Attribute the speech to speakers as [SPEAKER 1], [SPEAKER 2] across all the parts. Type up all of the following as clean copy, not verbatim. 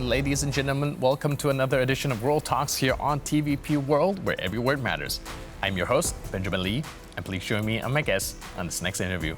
[SPEAKER 1] ladies and gentlemen, welcome to another edition of World Talks here on TVP World, where every word matters. I'm your host, Benjamin Lee, and please join me and my guest on this next interview.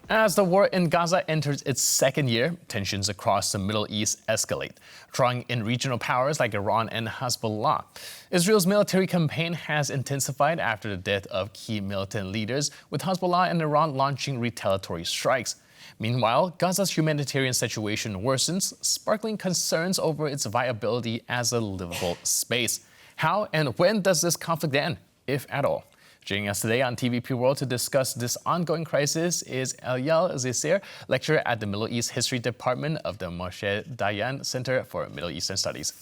[SPEAKER 1] As the war in Gaza enters its second year, tensions across the Middle East escalate, drawing in regional powers like Iran and Hezbollah. Israel's military campaign has intensified after the death of key militant leaders, with Hezbollah and Iran launching retaliatory strikes. Meanwhile, Gaza's humanitarian situation worsens, sparkling concerns over its viability as a livable space. How and when does this conflict end, if at all? Joining us today on TVP World to discuss this ongoing crisis is Eyal Zisser, lecturer at the Middle East History Department of the Moshe Dayan Center for Middle Eastern Studies.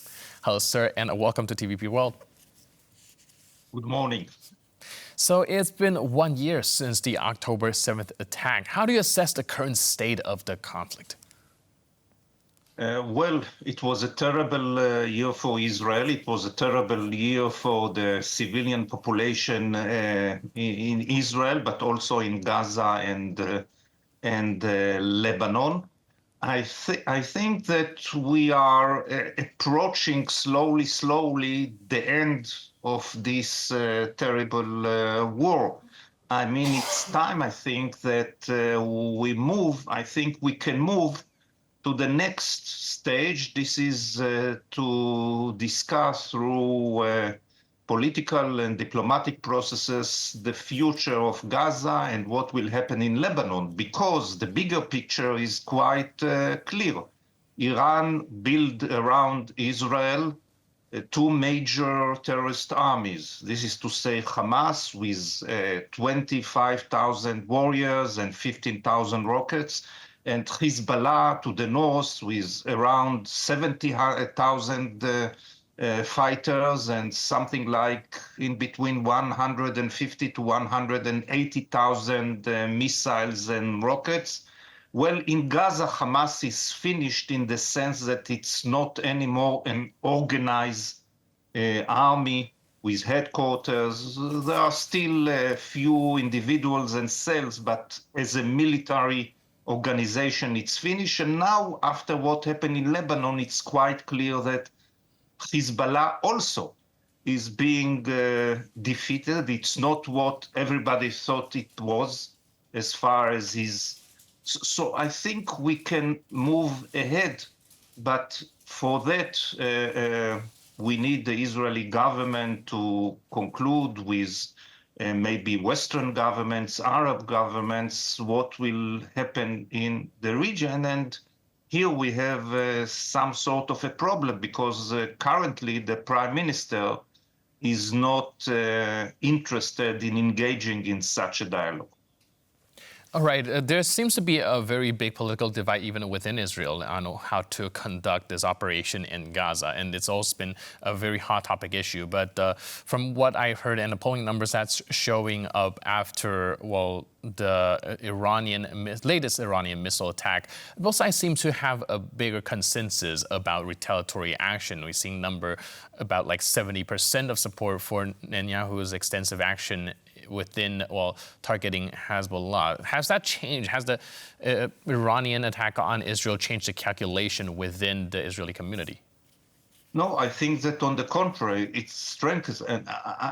[SPEAKER 1] Hello, sir, and welcome to TVP World.
[SPEAKER 2] Good morning.
[SPEAKER 1] So it's been 1 year since the October 7th attack. How do you assess the current state of the conflict?
[SPEAKER 2] Well, it was a terrible year for Israel. It was a terrible year for the civilian population in Israel, but also in Gaza and Lebanon. I think that we are approaching slowly the end of this terrible war. I mean, it's time, I think, that we can move to the next stage. This is to discuss through political and diplomatic processes the future of Gaza and what will happen in Lebanon, because the bigger picture is quite clear. Iran built around Israel two major terrorist armies. This is to say Hamas with 25,000 warriors and 15,000 rockets, and Hezbollah to the north with around 70,000 fighters and something like in between 150 to 180,000 missiles and rockets. Well, in Gaza, Hamas is finished in the sense that it's not anymore an organized army with headquarters. There are still a few individuals and cells, but as a military organization, it's finished. And now, after what happened in Lebanon, it's quite clear that Hezbollah also is being defeated. It's not what everybody thought it was as far as his. So I think we can move ahead, but for that, we need the Israeli government to conclude with maybe Western governments, Arab governments, what will happen in the region. And here we have some sort of a problem, because currently the prime minister is not interested in engaging in such a dialogue.
[SPEAKER 1] All right. There seems to be a very big political divide even within Israel on how to conduct this operation in Gaza. And it's also been a very hot topic issue. But from what I've heard and the polling numbers that's showing up after, the latest Iranian missile attack, both sides seem to have a bigger consensus about retaliatory action. We've seen number about like 70% of support for Netanyahu's extensive action within, targeting Hezbollah. Has that changed? Has the Iranian attack on Israel changed the calculation within the Israeli community?
[SPEAKER 2] No, I think that on the contrary, it strengthens. And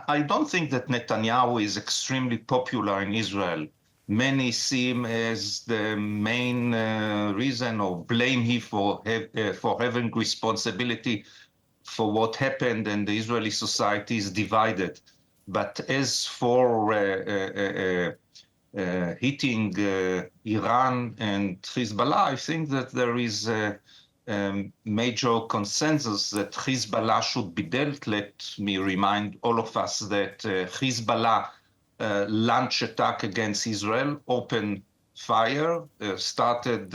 [SPEAKER 2] I don't think that Netanyahu is extremely popular in Israel. Many see him as the main reason, or blame him for having responsibility for what happened, and the Israeli society is divided. But as for hitting Iran and Hezbollah, I think that there is a major consensus that Hezbollah should be dealt. Let me remind all of us that Hezbollah launched attack against Israel, opened fire, started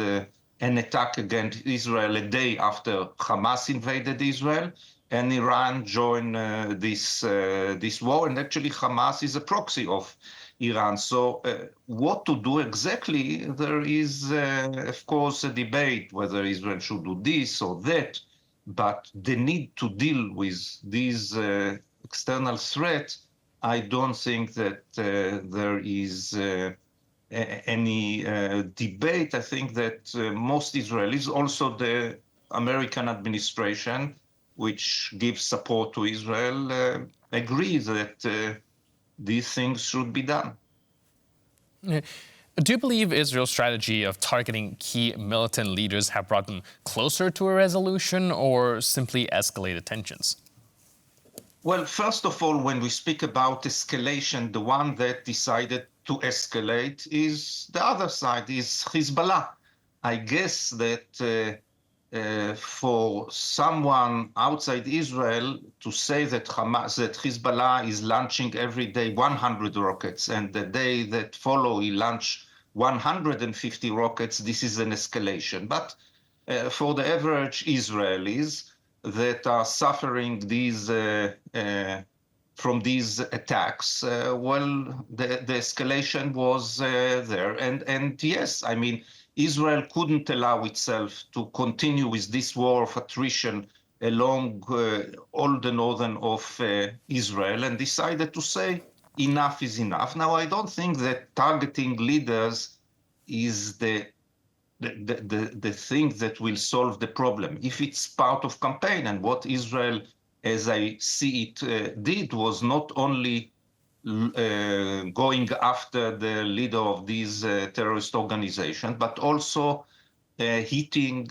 [SPEAKER 2] an attack against Israel a day after Hamas invaded Israel. And Iran joined this war, and actually Hamas is a proxy of Iran. So what to do exactly? There is, of course, a debate whether Israel should do this or that, but the need to deal with these external threats, I don't think that there is any debate. I think that most Israelis, also the American administration, which gives support to Israel, agree that these things should be done.
[SPEAKER 1] Yeah. Do you believe Israel's strategy of targeting key militant leaders have brought them closer to a resolution or simply escalated tensions?
[SPEAKER 2] Well, first of all, when we speak about escalation, the one that decided to escalate is the other side, is Hezbollah. I guess that for someone outside Israel to say that Hezbollah is launching every day 100 rockets, and the day that follow he launch 150 rockets, this is an escalation. But for the average Israelis that are suffering from these attacks, well, the escalation was there. And yes, I mean, Israel couldn't allow itself to continue with this war of attrition along all the northern of Israel, and decided to say enough is enough. Now, I don't think that targeting leaders is the thing that will solve the problem. If it's part of campaign, and what Israel, as I see it, did was not only going after the leader of these terrorist organizations, but also hitting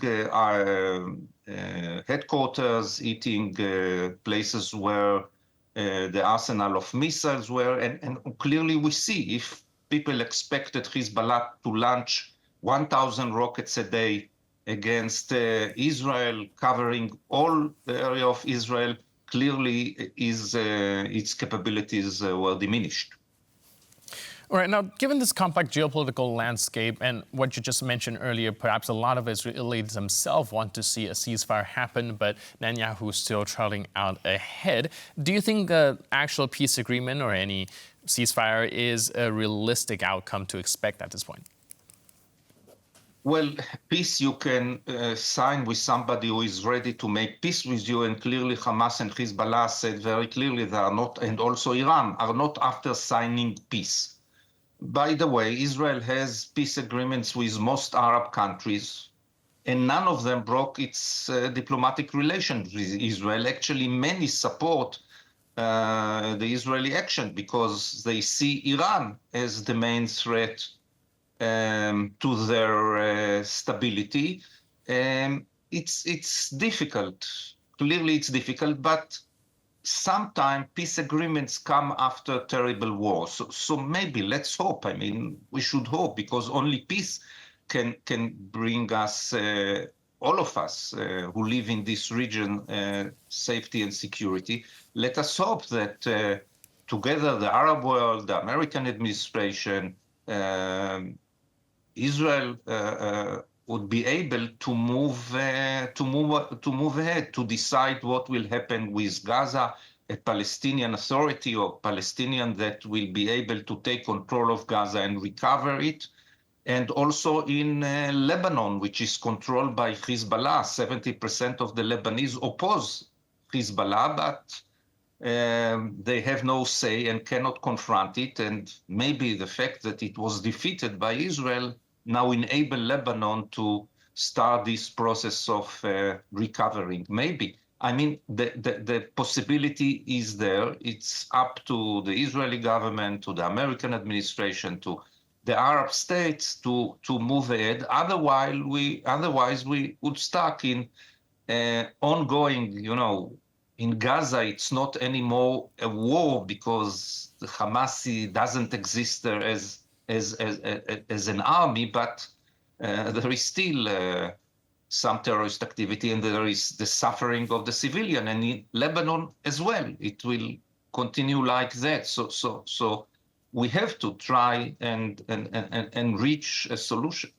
[SPEAKER 2] headquarters, hitting places where the arsenal of missiles were. And clearly we see, if people expected Hezbollah to launch 1,000 rockets a day against Israel, covering all the area of Israel, clearly its capabilities were diminished.
[SPEAKER 1] All right, now, given this complex geopolitical landscape and what you just mentioned earlier, perhaps a lot of Israelis themselves want to see a ceasefire happen, but Netanyahu is still trotting out ahead. Do you think the actual peace agreement or any ceasefire is a realistic outcome to expect at this point?
[SPEAKER 2] Well, peace you can sign with somebody who is ready to make peace with you, and clearly Hamas and Hezbollah said very clearly they are not, and also Iran, are not after signing peace. By the way, Israel has peace agreements with most Arab countries, and none of them broke its diplomatic relations with Israel. Actually, many support the Israeli action because they see Iran as the main threat to their stability. It's difficult. Clearly, it's difficult, but sometimes peace agreements come after terrible wars. So maybe let's hope. I mean, we should hope, because only peace can bring us, all of us who live in this region, safety and security. Let us hope that together the Arab world, the American administration, Israel would be able to move ahead, to decide what will happen with Gaza, a Palestinian Authority or Palestinian that will be able to take control of Gaza and recover it. And also in Lebanon, which is controlled by Hezbollah. 70% of the Lebanese oppose Hezbollah, but they have no say and cannot confront it. And maybe the fact that it was defeated by Israel now enable Lebanon to start this process of recovering. Maybe. I mean, the possibility is there. It's up to the Israeli government, to the American administration, to the Arab states to move ahead. Otherwise, we would stuck in ongoing, in Gaza, it's not anymore a war because the Hamas doesn't exist there as an army, but there is still some terrorist activity, and there is the suffering of the civilian, and in Lebanon as well, it will continue like that. So we have to try and reach a solution.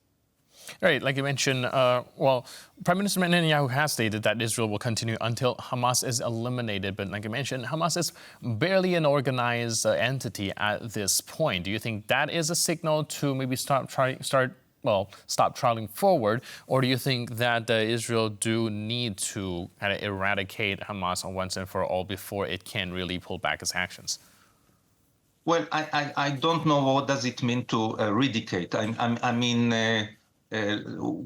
[SPEAKER 1] Right, like you mentioned, Prime Minister Netanyahu has stated that Israel will continue until Hamas is eliminated. But like you mentioned, Hamas is barely an organized entity at this point. Do you think that is a signal to maybe stop trotting forward? Or do you think that Israel do need to kind of eradicate Hamas once and for all before it can really pull back its actions?
[SPEAKER 2] Well, I don't know what does it mean to eradicate. I mean,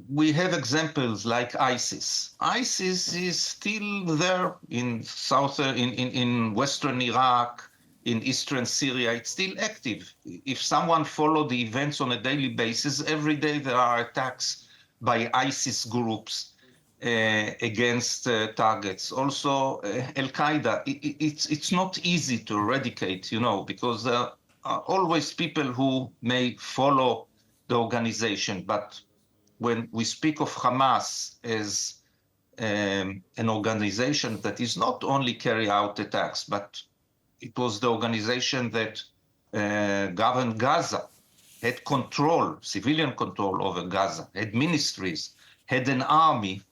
[SPEAKER 2] We have examples like ISIS. ISIS is still there in in Western Iraq, in Eastern Syria. It's still active. If someone follow the events on a daily basis, every day there are attacks by ISIS groups against targets. Also, Al-Qaeda, it's not easy to eradicate, because there are always people who may follow the organization. But when we speak of Hamas as an organization that is not only carry out attacks, but it was the organization that governed Gaza, had control, civilian control over Gaza, had ministries, had an army.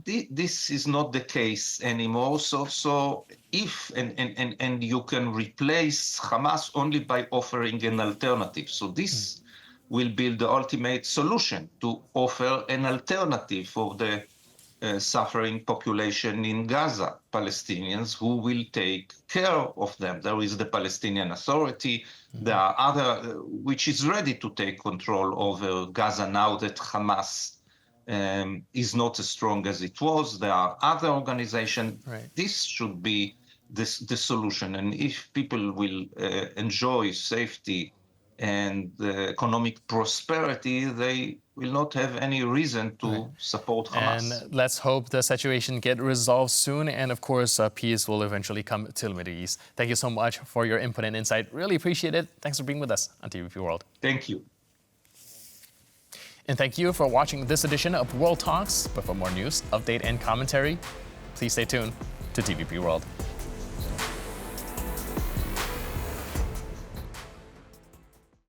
[SPEAKER 2] This is not the case anymore. So if and you can replace Hamas only by offering an alternative. So this will be the ultimate solution, to offer an alternative for the suffering population in Gaza, Palestinians who will take care of them. There is the Palestinian Authority. There are other, which is ready to take control over Gaza now that Hamas is not as strong as it was. There are other organizations.
[SPEAKER 1] Right.
[SPEAKER 2] This should be the solution. And if people will enjoy safety and economic prosperity, they will not have any reason to support Hamas.
[SPEAKER 1] And let's hope the situation get resolved soon. And of course, peace will eventually come to the Middle East. Thank you so much for your input and insight. Really appreciate it. Thanks for being with us on TVP World.
[SPEAKER 2] Thank you.
[SPEAKER 1] And thank you for watching this edition of World Talks. But for more news, update, and commentary, please stay tuned to TVP World.